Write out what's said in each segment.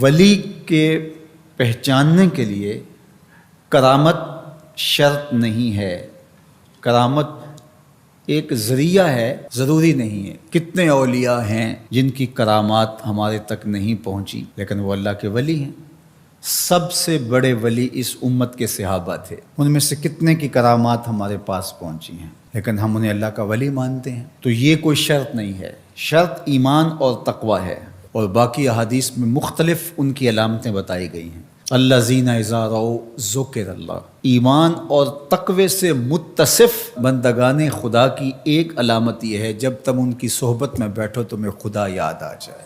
ولی کے پہچاننے کے لیے کرامت شرط نہیں ہے، کرامت ایک ذریعہ ہے، ضروری نہیں ہے۔ کتنے اولیاء ہیں جن کی کرامات ہمارے تک نہیں پہنچی لیکن وہ اللہ کے ولی ہیں۔ سب سے بڑے ولی اس امت کے صحابہ تھے، ان میں سے کتنے کی کرامات ہمارے پاس پہنچی ہیں لیکن ہم انہیں اللہ کا ولی مانتے ہیں۔ تو یہ کوئی شرط نہیں ہے، شرط ایمان اور تقوی ہے، اور باقی احادیث میں مختلف ان کی علامتیں بتائی گئی ہیں۔ الذین اذا رأوا ذکر اللہ، ایمان اور تقوی سے متصف بندگان خدا کی ایک علامت یہ ہے جب تم ان کی صحبت میں بیٹھو تمہیں خدا یاد آ جائے،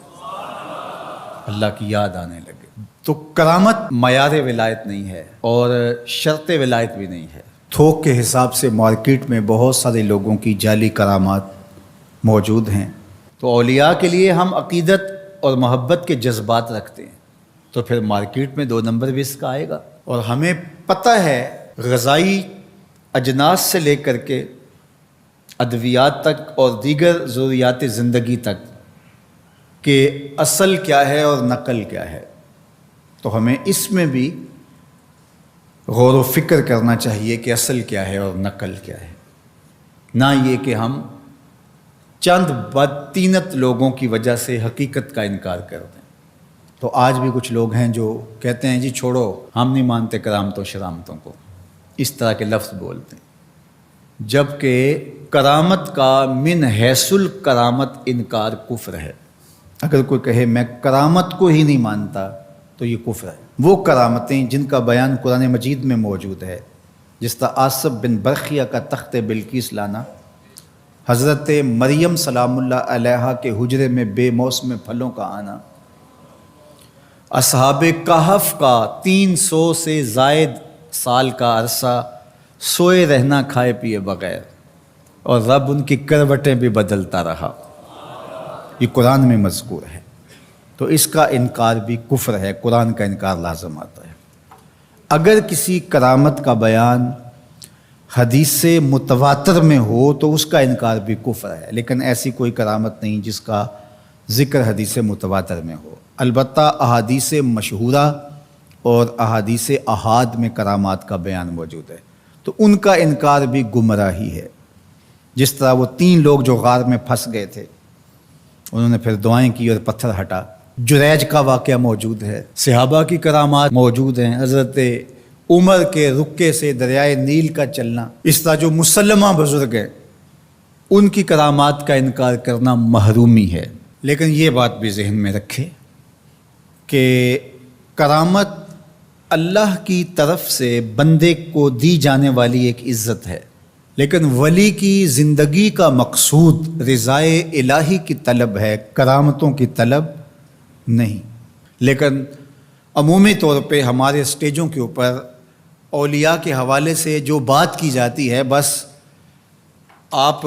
اللہ کی یاد آنے لگے۔ تو کرامت معیار ولایت نہیں ہے اور شرط ولایت بھی نہیں ہے۔ تھوک کے حساب سے مارکیٹ میں بہت سارے لوگوں کی جعلی کرامات موجود ہیں، تو اولیاء کے لیے ہم عقیدت اور محبت کے جذبات رکھتے ہیں تو پھر مارکیٹ میں 2 نمبر بھی اس کا آئے گا۔ اور ہمیں پتہ ہے غذائی اجناس سے لے کر کے ادویات تک اور دیگر ضروریات زندگی تک کہ اصل کیا ہے اور نقل کیا ہے، تو ہمیں اس میں بھی غور و فکر کرنا چاہیے کہ اصل کیا ہے اور نقل کیا ہے، نہ یہ کہ ہم چند بدطینت لوگوں کی وجہ سے حقیقت کا انکار کر دیں۔ تو آج بھی کچھ لوگ ہیں جو کہتے ہیں جی چھوڑو، ہم نہیں مانتے کرامتوں شرامتوں کو، اس طرح کے لفظ بولتے ہیں، جبکہ کرامت کا من حیث الکرامت انکار کفر ہے۔ اگر کوئی کہے میں کرامت کو ہی نہیں مانتا تو یہ کفر ہے۔ وہ کرامتیں جن کا بیان قرآن مجید میں موجود ہے، جس طرح آصف بن برخیہ کا تخت بلقیس لانا، حضرت مریم سلام اللہ علیہا کے حجرے میں بے موسم پھلوں کا آنا، اصحاب کہف کا 300 سے زائد سال کا عرصہ سوئے رہنا کھائے پیے بغیر، اور رب ان کی کروٹیں بھی بدلتا رہا، یہ قرآن میں مذکور ہے۔ تو اس کا انکار بھی کفر ہے، قرآن کا انکار لازم آتا ہے۔ اگر کسی کرامت کا بیان حدیث متواتر میں ہو تو اس کا انکار بھی کفر ہے، لیکن ایسی کوئی کرامت نہیں جس کا ذکر حدیث متواتر میں ہو۔ البتہ احادیث مشہورہ اور احادیث احاد میں کرامات کا بیان موجود ہے، تو ان کا انکار بھی گمراہی ہے۔ جس طرح وہ 3 لوگ جو غار میں پھنس گئے تھے، انہوں نے پھر دعائیں کی اور پتھر ہٹا۔ جریج کا واقعہ موجود ہے، صحابہ کی کرامات موجود ہیں، حضرت عمر کے رکے سے دریائے نیل کا چلنا، اس طرح جو مسلمہ بزرگ ہیں ان کی کرامات کا انکار کرنا محرومی ہے۔ لیکن یہ بات بھی ذہن میں رکھے کہ کرامت اللہ کی طرف سے بندے کو دی جانے والی ایک عزت ہے، لیکن ولی کی زندگی کا مقصود رضائے الہی کی طلب ہے، کرامتوں کی طلب نہیں۔ لیکن عمومی طور پہ ہمارے اسٹیجوں کے اوپر اولیاء کے حوالے سے جو بات کی جاتی ہے، بس آپ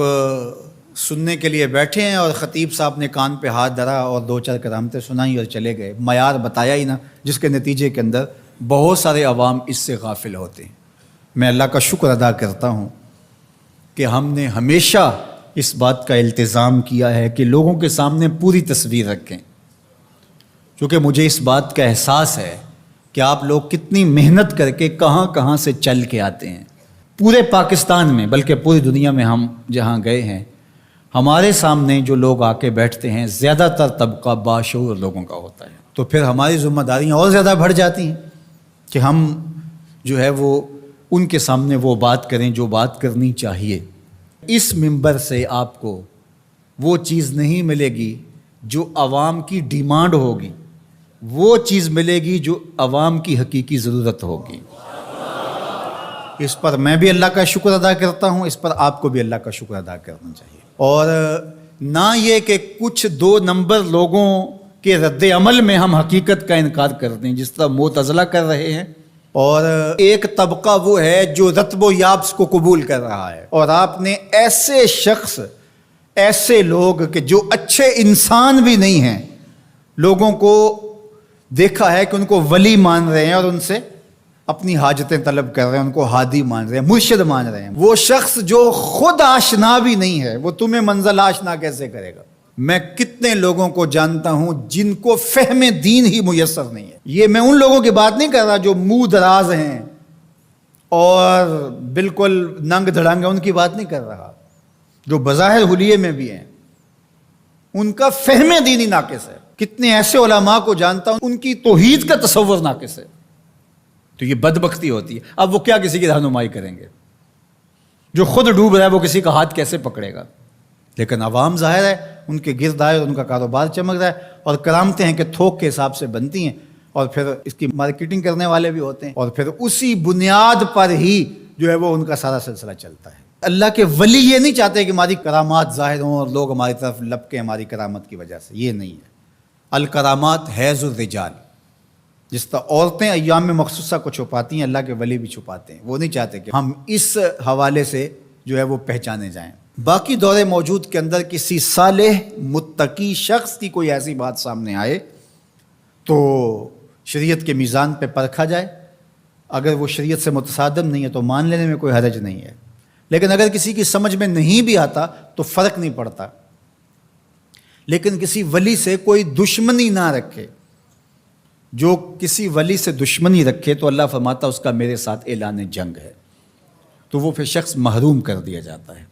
سننے کے لیے بیٹھے ہیں اور خطیب صاحب نے کان پہ ہاتھ دھرا اور 2-4 کرامتیں سنائیں اور چلے گئے، معیار بتایا ہی نہ، جس کے نتیجے کے اندر بہت سارے عوام اس سے غافل ہوتے ہیں۔ میں اللہ کا شکر ادا کرتا ہوں کہ ہم نے ہمیشہ اس بات کا التزام کیا ہے کہ لوگوں کے سامنے پوری تصویر رکھیں، کیونکہ مجھے اس بات کا احساس ہے کہ آپ لوگ کتنی محنت کر کے کہاں کہاں سے چل کے آتے ہیں۔ پورے پاکستان میں بلکہ پوری دنیا میں ہم جہاں گئے ہیں، ہمارے سامنے جو لوگ آ کے بیٹھتے ہیں زیادہ تر طبقہ باشعور لوگوں کا ہوتا ہے، تو پھر ہماری ذمہ داریاں اور زیادہ بڑھ جاتی ہیں کہ ہم جو ہے وہ ان کے سامنے وہ بات کریں جو بات کرنی چاہیے۔ اس منبر سے آپ کو وہ چیز نہیں ملے گی جو عوام کی ڈیمانڈ ہوگی، وہ چیز ملے گی جو عوام کی حقیقی ضرورت ہوگی۔ اس پر میں بھی اللہ کا شکر ادا کرتا ہوں، اس پر آپ کو بھی اللہ کا شکر ادا کرنا چاہیے، اور نہ یہ کہ کچھ 2 نمبر لوگوں کے رد عمل میں ہم حقیقت کا انکار کر دیں، جس طرح معتزلہ کر رہے ہیں، اور ایک طبقہ وہ ہے جو رتب و یابس کو قبول کر رہا ہے، اور آپ نے ایسے شخص، ایسے لوگ کہ جو اچھے انسان بھی نہیں ہیں، لوگوں کو دیکھا ہے کہ ان کو ولی مان رہے ہیں اور ان سے اپنی حاجتیں طلب کر رہے ہیں، ان کو ہادی مان رہے ہیں، مرشد مان رہے ہیں۔ وہ شخص جو خود آشنا بھی نہیں ہے، وہ تمہیں منزل آشنا کیسے کرے گا؟ میں کتنے لوگوں کو جانتا ہوں جن کو فہم دین ہی میسر نہیں ہے. یہ میں ان لوگوں کی بات نہیں کر رہا جو منہ دراز ہیں اور بالکل ننگ دھڑنگ ہیں، ان کی بات نہیں کر رہا. جو بظاہر حلیے میں بھی ہیں ان کا فہم دین ہی ناقص ہے. کتنے ایسے علماء کو جانتا ہوں ان کی توحید کا تصور ناقص ہے. تو یہ بدبختی ہوتی ہے. اب وہ کیا کسی کی رہنمائی کریں گے؟ جو خود ڈوب رہا ہے وہ کسی کا ہاتھ کیسے پکڑے گا؟ لیکن عوام ظاہر ہے ان کے گرد آئے اور ان کا کاروبار چمک رہا ہے، اور کرامتیں ہیں کہ تھوک کے حساب سے بنتی ہیں، اور پھر اس کی مارکیٹنگ کرنے والے بھی ہوتے ہیں، اور پھر اسی بنیاد پر ہی جو ہے وہ ان کا سارا سلسلہ چلتا ہے. اللہ کے ولی یہ نہیں چاہتے کہ ہماری کرامات ظاہر ہوں اور لوگ ہماری طرف لپکیں ہماری کرامت کی وجہ سے. یہ نہیں ہے. الکرامات حیض الرجال، جس طرح عورتیں ایام مخصوصہ کو چھپاتی ہیں، اللہ کے ولی بھی چھپاتے ہیں. وہ نہیں چاہتے کہ ہم اس حوالے سے جو ہے وہ پہچانے جائیں. باقی دور موجود کے اندر کسی صالح متقی شخص کی کوئی ایسی بات سامنے آئے تو شریعت کے میزان پہ پرکھا جائے. اگر وہ شریعت سے متصادم نہیں ہے تو مان لینے میں کوئی حرج نہیں ہے. لیکن اگر کسی کی سمجھ میں نہیں بھی آتا تو فرق نہیں پڑتا. لیکن کسی ولی سے کوئی دشمنی نہ رکھے. جو کسی ولی سے دشمنی رکھے تو اللہ فرماتا اس کا میرے ساتھ اعلان جنگ ہے، تو وہ پھر شخص محروم کر دیا جاتا ہے.